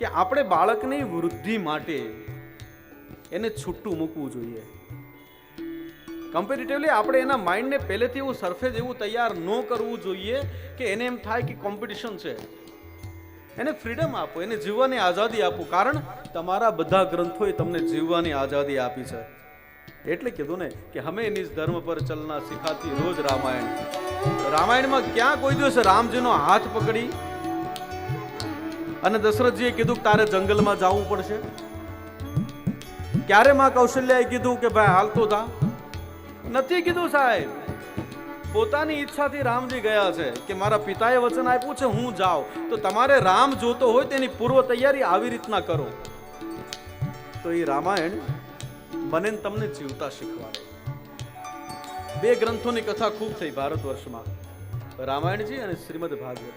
કે આપણે બાળકની વૃદ્ધિ માટે એને છૂટું મૂકવું જોઈએ. કમ્પેરેટિવલી આપણે એના માઇન્ડને પહેલેથી એવું સરફેસ એવું તૈયાર ન કરવું જોઈએ કે એને એમ થાય કે કોમ્પિટિશન છે. એને ફ્રીડમ આપો, એને જીવવાની આઝાદી આપો. કારણ તમારા બધા ગ્રંથોએ તમને જીવવાની આઝાદી આપી છે. એટલે કીધું ને કે હમે નિજ ધર્મ પર ચલના શીખાતી રોજ રામાયણ. રામાયણમાં ક્યાં કોઈ દિવસ રામજીનો હાથ પકડી અને દશરથજીએ કીધું કે તારે જંગલમાં જવું પડશે? ક્યારે માં કૌશલ્યાએ કીધું કે ભાઈ હાલતો થા? નથી કીધું સાહેબ. પોતાની ઈચ્છાથી રામજી ગયા છે કે મારા પિતાએ વચન આપ્યું છે હું જાઉં. તો તમારે રામ જોતો હોય તેની પૂર્વ તૈયારી આવી રીતના કરો. તો એ રામાયણ મને તમને જીવતા શીખવાડે. બે ગ્રંથોની કથા ખૂબ થઈ ભારત વર્ષમાં, રામાયણજી અને શ્રીમદ ભાગવત.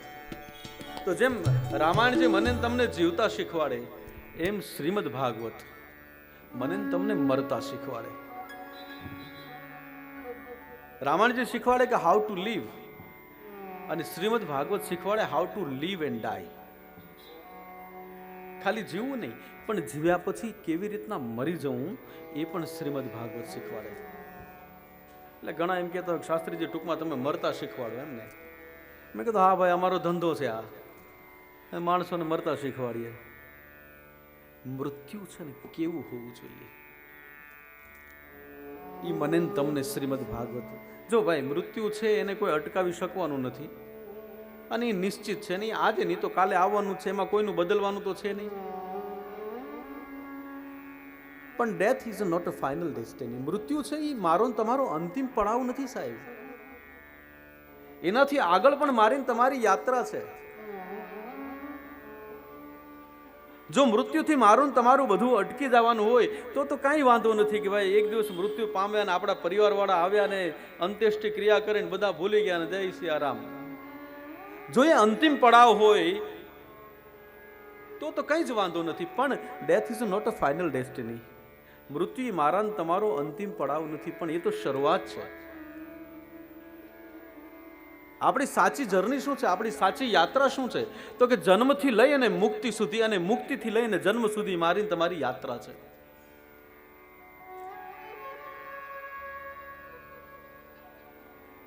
તો જેમ રામાયણજી મને તમને જીવતા શીખવાડે, એમ શ્રીમદ ભાગવત મને તમને મરતા શીખવાડે. રામાયણજી શીખવાડે કે હાઉ ટુ લીવ, અને શ્રીમદ ભાગવત શીખવાડે હાઉ ટુ લીવ એન્ડ ડાય. ખાલી જીવવું નહીં, પણ જીવ્યા પછી કેવી રીતના મરી જવું એ પણ શ્રીમદ ભાગવત શીખવાડે. એટલે ઘણા એમ કહેતા હોય શાસ્ત્રીજી ટૂંકમાં તમે મરતા શીખવાડો એમ ને. મેં કીધું હા ભાઈ, અમારો ધંધો છે આ, માણસોને મરતા શીખવાડીએ. મૃત્યુ છે ને કેવું હોવું જોઈએ એ મને તમને શ્રીમદ ભાગવત. જો ભાઈ મૃત્યુ છે એને કોઈ અટકાવી શકવાનું નથી, અને એ નિશ્ચિત છે નહીં. આજે નહીં તો કાલે આવવાનું છે, એમાં કોઈનું બદલવાનું તો છે નહીં. પણ death is not a final destiny. મૃત્યુ છે એ મારો ને તમારો અંતિમ પડાવ નથી સાહેબ. એનાથી આગળ પણ મારી તમારી યાત્રા છે. જો મૃત્યુથી મારું ને તમારું બધું અટકી જવાનું હોય તો કાંઈ વાંધો નથી કે ભાઈ એક દિવસ મૃત્યુ પામ્યા ને આપણા પરિવારવાળા આવ્યા ને અંત્યેષ્ટિ ક્રિયા કરીને બધા ભૂલી ગયા ને જય સિયારામ. જો એ અંતિમ પડાવ હોય તો કંઈ જ વાંધો નથી. પણ death is not a final destiny. મૃત્યુ એ મારા ને તમારો અંતિમ પડાવ નથી, પણ એ તો શરૂઆત છે. આપણી સાચી જર્ની શું છે? આપણી સાચી યાત્રા શું છે? તો કે જન્મથી લઈ અને મુક્તિ સુધી, અને મુક્તિથી લઈને જન્મ સુધી મારી તમારી યાત્રા છે.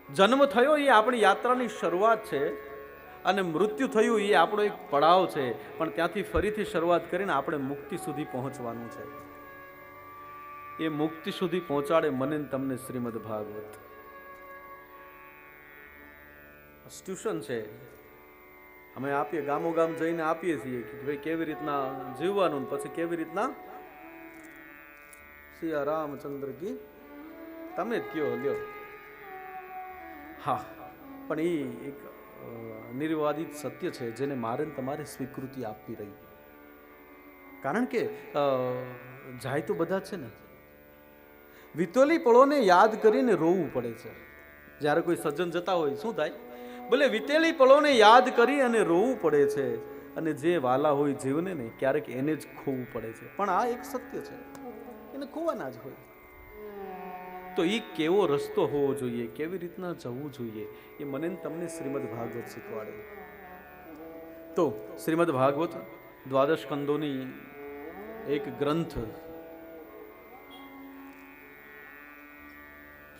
જન્મ થયો એ આપણી યાત્રાની શરૂઆત છે, અને મૃત્યુ થયું એ આપણો એક પડાવ છે. પણ ત્યાંથી ફરીથી શરૂઆત કરીને આપણે મુક્તિ સુધી પહોંચવાનું છે. એ મુક્તિ સુધી પહોંચાડે મને તમને શ્રીમદ ભાગવત. ટ્યુશન છે, અમે આપીએ, ગામો ગામ જઈને આપીએ છીએ કે ભાઈ કેવી રીતના જીવવાનું, પછી કેવી રીતના સિયા રામચંદ્ર કી તમે જ કયો લ્યો. હા, પણ એ એક નિર્વાદિત સત્ય છે જેને મારે તમારે સ્વીકૃતિ આપવી રહી. કારણ કે જાય તો બધા છે ને. વિતોલી પળોને યાદ કરીને રોવું પડે છે. જ્યારે કોઈ સજ્જન જતા હોય શું થાય? ભલે વિતેલી પળોને યાદ કરી અને રોવું પડે છે, અને જે વાલા હોય જીવને ને ક્યારેક એને જ ખોવું પડે છે. પણ આ એક સત્ય છે, એને ખોવાના જ હોય. તો એ કેવો રસ્તો હોવો જોઈએ, કેવી રીતના જવું જોઈએ, એ મને તમને શ્રીમદ ભાગવત શીખવાડે. તો શ્રીમદ ભાગવત દ્વાદશ સ્કંદોની એક ગ્રંથ.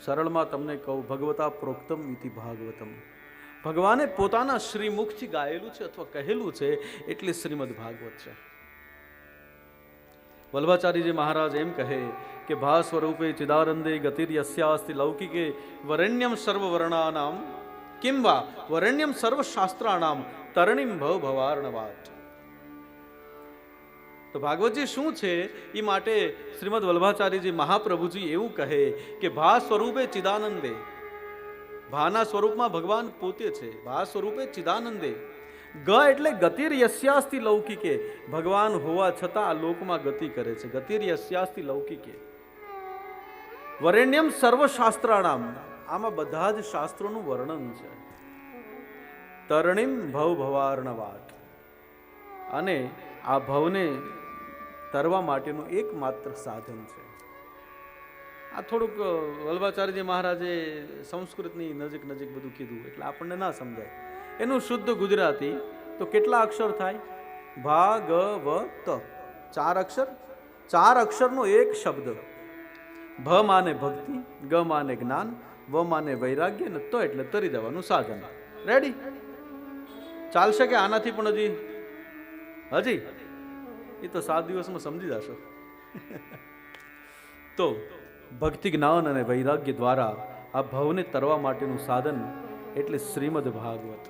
સરળમાં તમને કહું, ભગવતા પ્રોક્તમ ઇતિ ભાગવતમ. ભગવાને પોતાના શ્રીમુખથી ગાયેલું છે અથવા કહેલું છે એટલે શ્રીમદ ભાગવત છે. વલ્ભાચાર્યજી મહારાજ એમ કહે કે ભા સ્વરૂપે ચિદાનંદે ગતિર યસ્યાસ્તિ લૌકિકે વરેણ્યમ સર્વવર્ણાનામ કિંવા વરેણ્યમ સર્વશાસ્ત્રાણામ તરણીમ ભવ ભવાર્ણવાટ. તો ભાગવતજી શું છે એ માટે શ્રીમદ વલ્ભાચાર્યજી મહાપ્રભુજી એવું કહે કે ભા સ્વરૂપે ચિદાનંદે. ભાના સ્વરૂપમાં ભગવાન પોતે છે. ભા સ્વરૂપે ચિદાનંદે. ગ એટલે ગતિર યસ્યાસ્તિ લૌકિકે. ભગવાન હોવા છતાં આ લોકમાં ગતિ કરે છે. ગતિર યસ્યાસ્તિ લૌકિકે. વરેણ્યમ સર્વશાસ્ત્રાણામ. આમાં બધા જ શાસ્ત્રોનું વર્ણન છે. તરણીમ ભવ ભવાર્ણવાટ. અને આ ભવને તરવા માટેનું એકમાત્ર સાધન છે. આ થોડુંક વલ્ભાચાર્યજી મહારાજે સંસ્કૃતની નજીક બધું કીધું એટલે આપણને ના સમજાય. એનું શુદ્ધ ગુજરાતી તો કેટલા અક્ષર થાય? ભાગવત. 4 અક્ષર, 4 અક્ષરનો એક શબ્દ. ભ માને ભક્તિ, ગ માને જ્ઞાન, વ માને વૈરાગ્ય ને તો એટલે તરી દેવાનું સાધન. રેડી? ચાલશે કે આનાથી પણ હજી એ તો 7 દિવસમાં સમજી જશો. તો ભક્તિ, જ્ઞાન અને વૈરાગ્ય દ્વારા આ ભવને તરવા માટેનું સાધન એટલે શ્રીમદ ભાગવત.